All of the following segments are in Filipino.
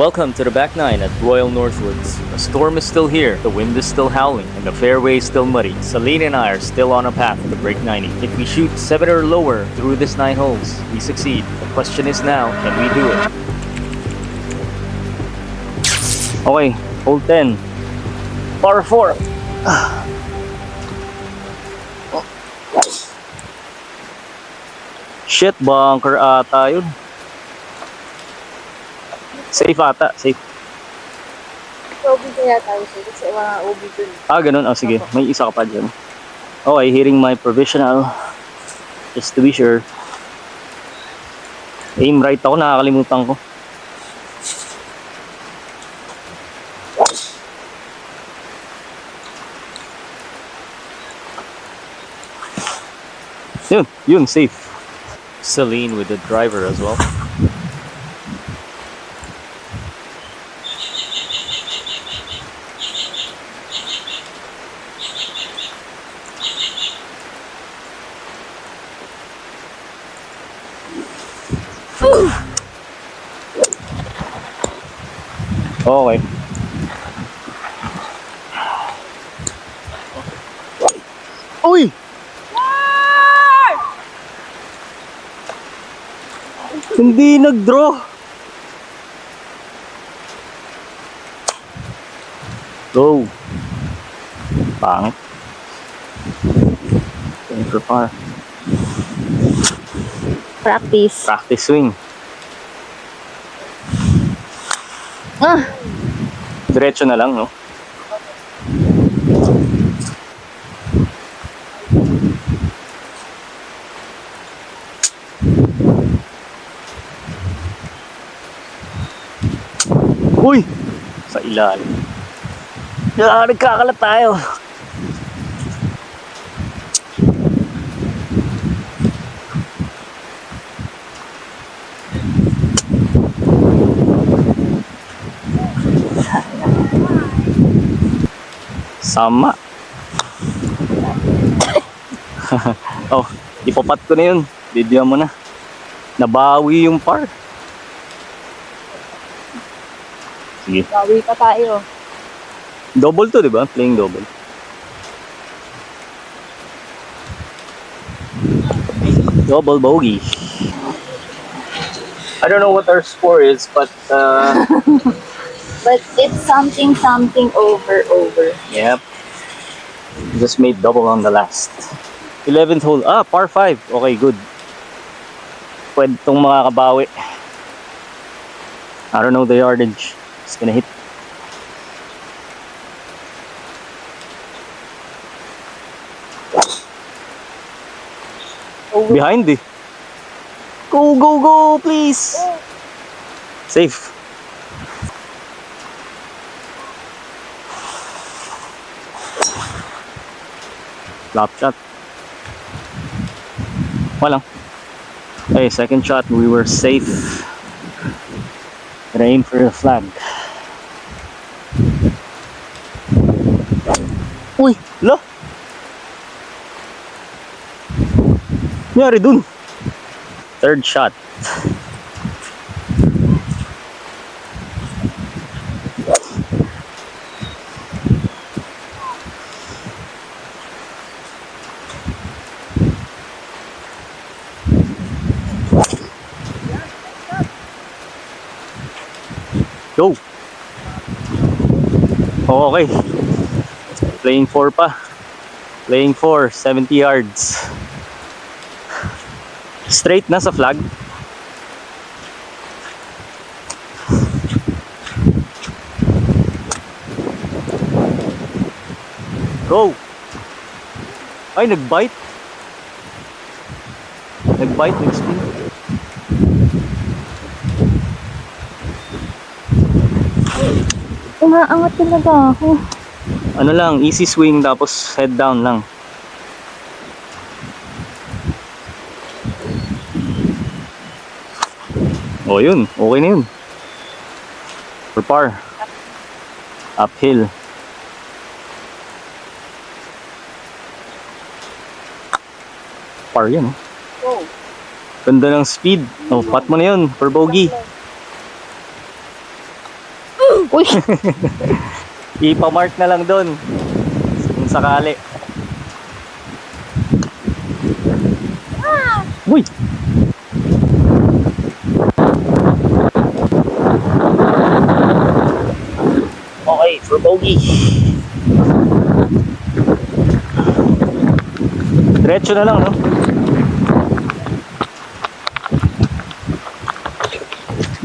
Welcome to the back nine at Royal Northwoods. The storm is still here, the wind is still howling, and the fairway is still muddy. Celine and I are still on a path to break 90. If we shoot 7 or lower through this 9 holes, we succeed. The question is now, can we do it? Okay, hole 10. Par 4. Shit, bunker ata yun. Safe ata, safe. OB kaya tayo sir, kasi mga OB dun. Ganun. Sige. May isa ka pa dyan. Okay, hitting my provisional. Just to be sure. Aim right ako, nakakalimutan ko. Yun, safe. Celine with the driver as well. Okay. Uy! Hindi nag-draw. Go. Pangit. Going for par. Practice. Practice swing. Diretso na lang, no? Uy! Sa ilalim. Nagkakalat tayo. Sama. Oh, ipapat ko na yun. Video mo na. Nabawi yung par. Sige. Bawi pa tayo. Double to, di ba? Playing double. Double bogey. I don't know what our score is, but But it's something over. yep. Just made double on the last. 11th hole. Par 5. Okay, good. Pwede itong makakabawi. I don't know the yardage. It's gonna hit. Over. Behind eh. Go, please. Safe. Flop shot. Walang. Okay, second shot. We were safe. Gonna aim for the flag. Uy! Lo! Nangyari dun? Third shot. Go! Okay. Playing 4 pa. Playing 4, 70 yards. Straight na sa flag. Go! Ay, nag-bite. Nag-spin. Umaangat talaga ako. Ano lang, easy swing tapos head down lang. Oh, yun. Okay na yun. For par. Uphill. Par yan, oh. Go. Ganda ng speed. Oh, pat mo na yun for bogey. Uy! Ipamark na lang doon. Kung sakali. Uy! Okay, for bogey. Diretso na lang, no?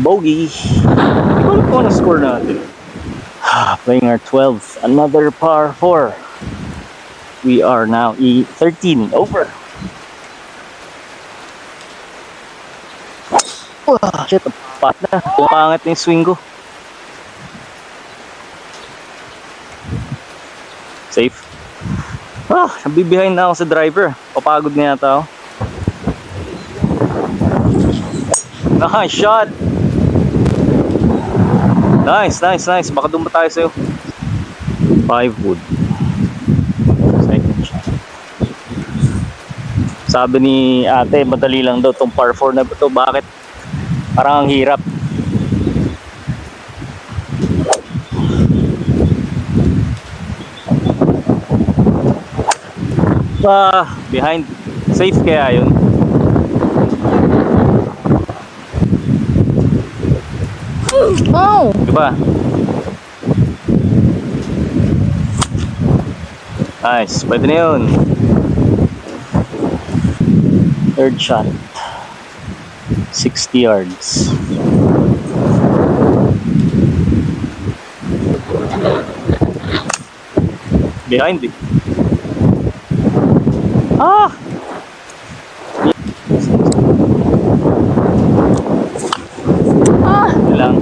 Bogey. Hindi ko alam kung ano score natin. Playing our 12th. Another par 4. We are now 13 over. Shit, pat na. Pumangit na yung swing ko. Safe. Nabibehind na ako sa driver. Papagod na yata ako. Nice shot. Nice. Baka doon pa tayo sa'yo. 5 wood. Second shot. Sabi ni ate, madali lang daw tong par 4 na ito. Bakit? Parang ang hirap. Behind. Safe kaya yun? Oh! Diba? Nice. Pwede na yun. Third shot. 60 yards. Behind it. Lang.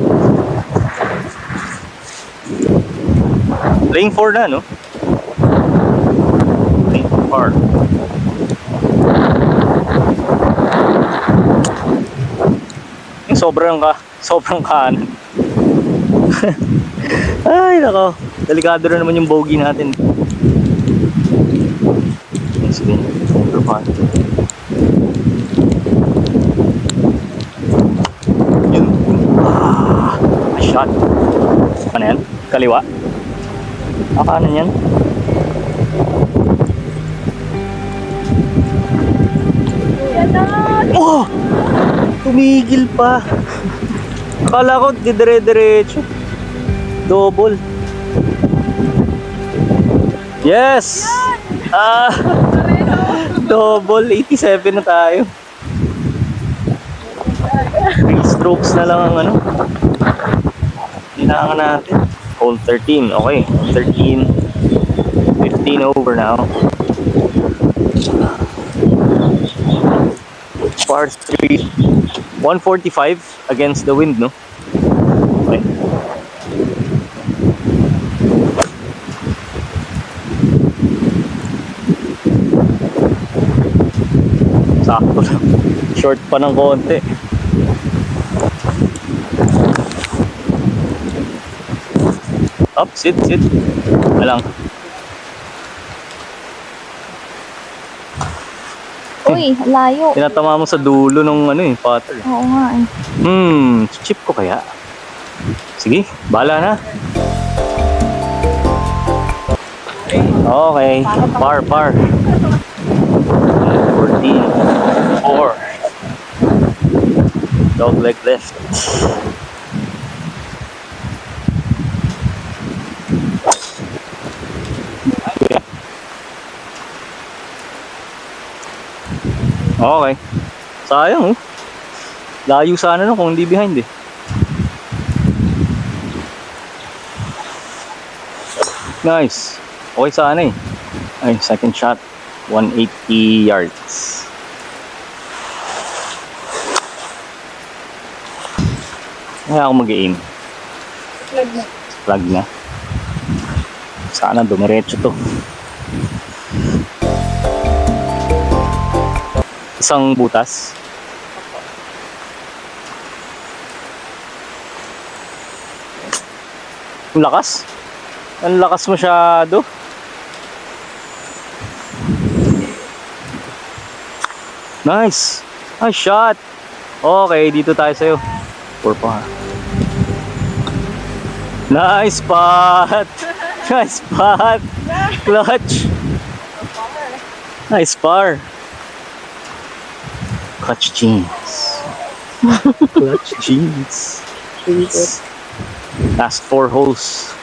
Playing 4 na, no? Playing 4. Yung sobrang kanan. Ay, nako. Delikado na naman yung bogey natin. Sige, over par. Yun. Shot. Ano yan? Kaliwa? Kanan yan? Oh! Tumigil pa. Akala ko dire-diretso. Double. Yes! Double. 87 na tayo. 3 strokes na lang ang ano. Kailangan natin. Hole 13. Okay. 13. 15 over now. Par 3. 145 against the wind, no? Okay. Sakto lang. Short pa ng konti. Up, sit. Alang. Uy, layo. Tinatama mo sa dulo ng ano eh, putter. Oo nga eh. Chip ko kaya? Sige, bahala na. Okay, par. 14, 4. Dog leg left. Okay. Sayang oh. Layo sana no kung hindi behind eh. Nice. Okay sana eh. Ay, second shot. 180 yards. Kaya ako mag-aim. Flag na. Sana dumiretso to. Isang butas. Ang lakas. Ang lakas masyado. Nice. Nice shot. Okay, dito tayo sa'yo. 4 pa. Nice spot! Nice spot! Clutch! Nice par! Clutch jeans. Clutch jeans. Last 4 holes.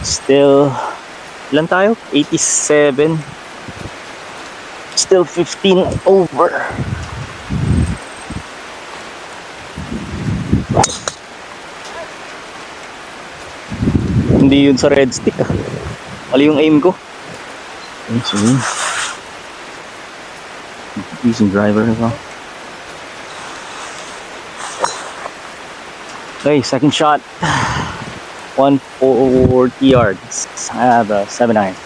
Still, ilan tayo? 87. Still 15 over. Hindi yun sa red stick ah. Mali yung aim ko. Okay, so using driver as well. Okay, second shot. 140 yards. I have a 7-iron.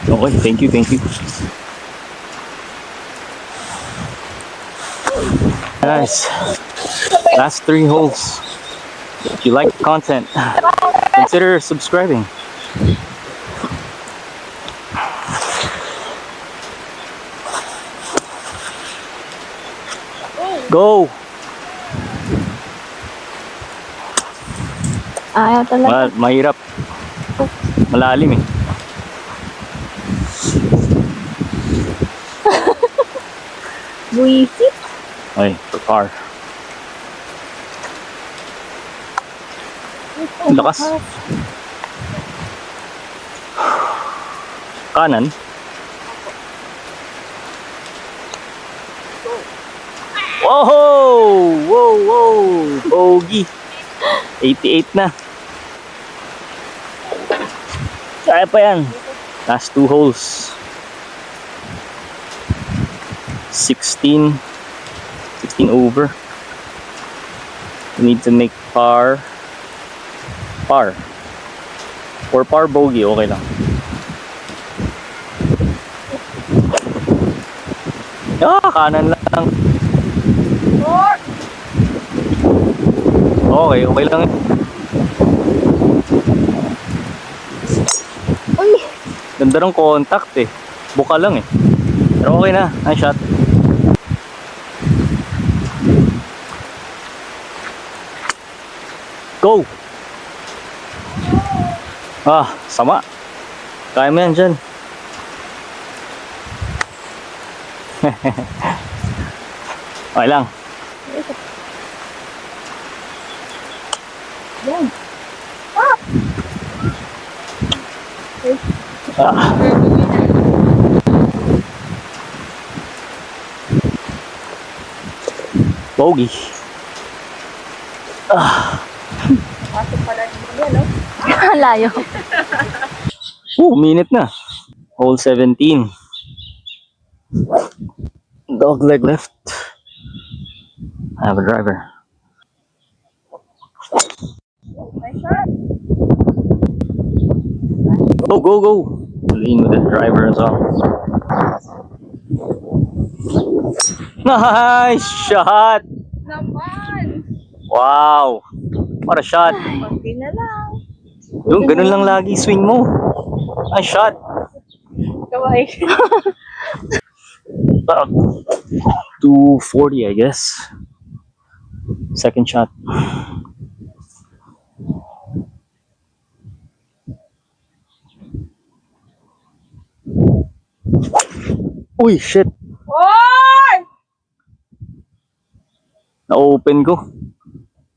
Okay, thank you, thank you. Nice. Last 3 holes. If you like the content, consider subscribing. Go! Ayaw talaga. Mahirap. Malalim eh. Buisit. Okay, for par. Ang lakas. Kanan. Whoa! Whoa, whoa! Bogey. 88 na. Kaya pa yan. Last 2 holes. 16 over. We need to make par. For par bogey, okay lang. Kanan lang. Okay lang. Uy! Ganda ng contact eh. Buka lang eh. Pero okay na. Nice shot. Go! Sama. Kaya mo yan dyan. Okay lang. Yan. Bogey. Pasok pala niya, no? Layo. Minute na. Hole 17. Dog leg left. I have a driver. Nice shot. Go. Lean with the driver as well. Nice shot! Naman! Wow! What a shot! Konti na lang. Yung ganun lang lagi swing mo. Nice shot! Kaway. About 240, I guess. Second shot. Uy, shit! Oy! Na-open ko.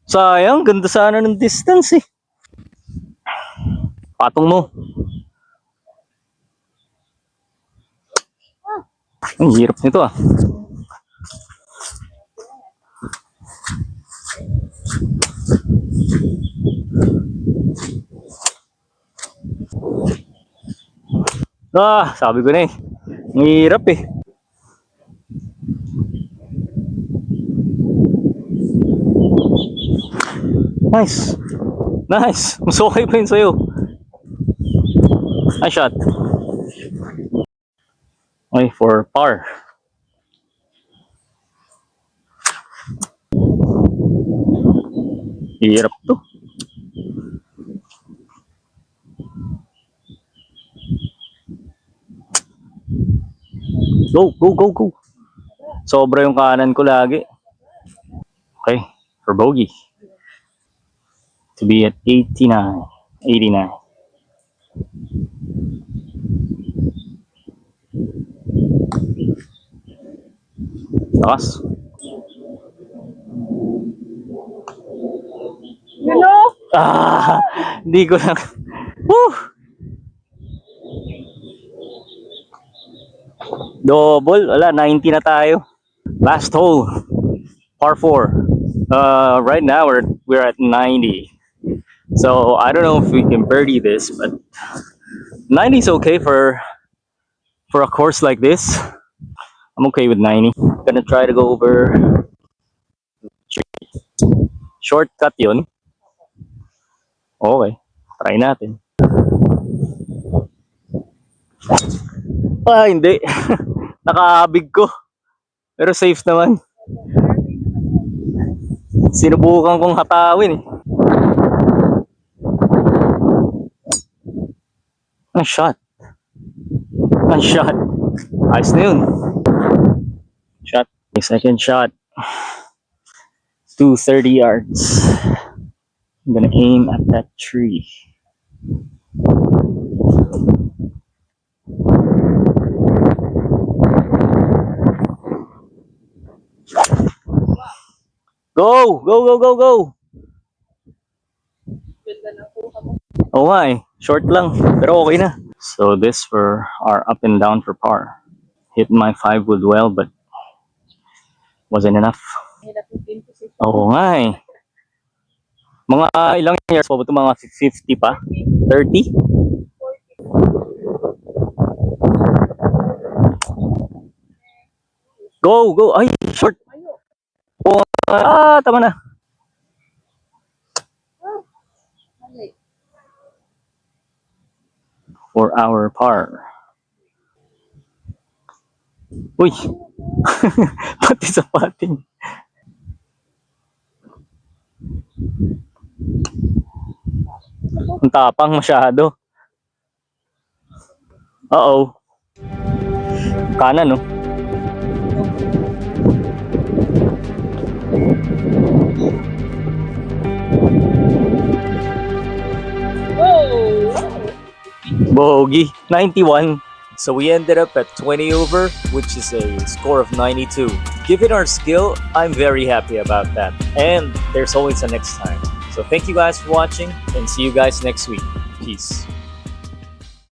Sayang, ganda sana ng distance eh. Patong mo. Ang hirap nito ah. Sabi ko na eh. Ang hirap eh. Nice. Mas okay pa yun sa'yo. Nice shot. Okay, for par. Hirap to. Go, go, go, go. Sobra yung kanan ko lagi. Okay, for bogey. To be at 89. 89. Lakas. You know? Ah, hindi ko lang. Woo! Double. Wala, 90 na tayo. Last hole. Par 4. Right now we're at 90. So I don't know if we can birdie this, but 90 is okay for a course like this. I'm okay with 90. Gonna try to go over shortcut yun. Okay, try natin. Ah, hindi. Nakaabig ko. Pero safe naman. Sinubukan kong hatawin eh. Ang shot. Ang shot. Ayos na yun. Shot. Second shot. 230 yards. I'm gonna aim at that tree. Go! Go, go, go, go! Oo nga eh. Short lang. Pero okay na. So this for our up and down for par. Hit my 5 wood well but wasn't enough. Oo nga eh. Mga ilang years pa ba ito? Mga 50 pa? 30? Go! Go! Ay! Short! Oo, tama na. For our par. Uy! Pati sa pating. Ang tapang masyado. Uh-oh. Kanan, no? Bogey. 91. So we ended up at 20 over, which is a score of 92. Given our skill, I'm very happy about that. And there's always a next time. So thank you guys for watching and see you guys next week. Peace.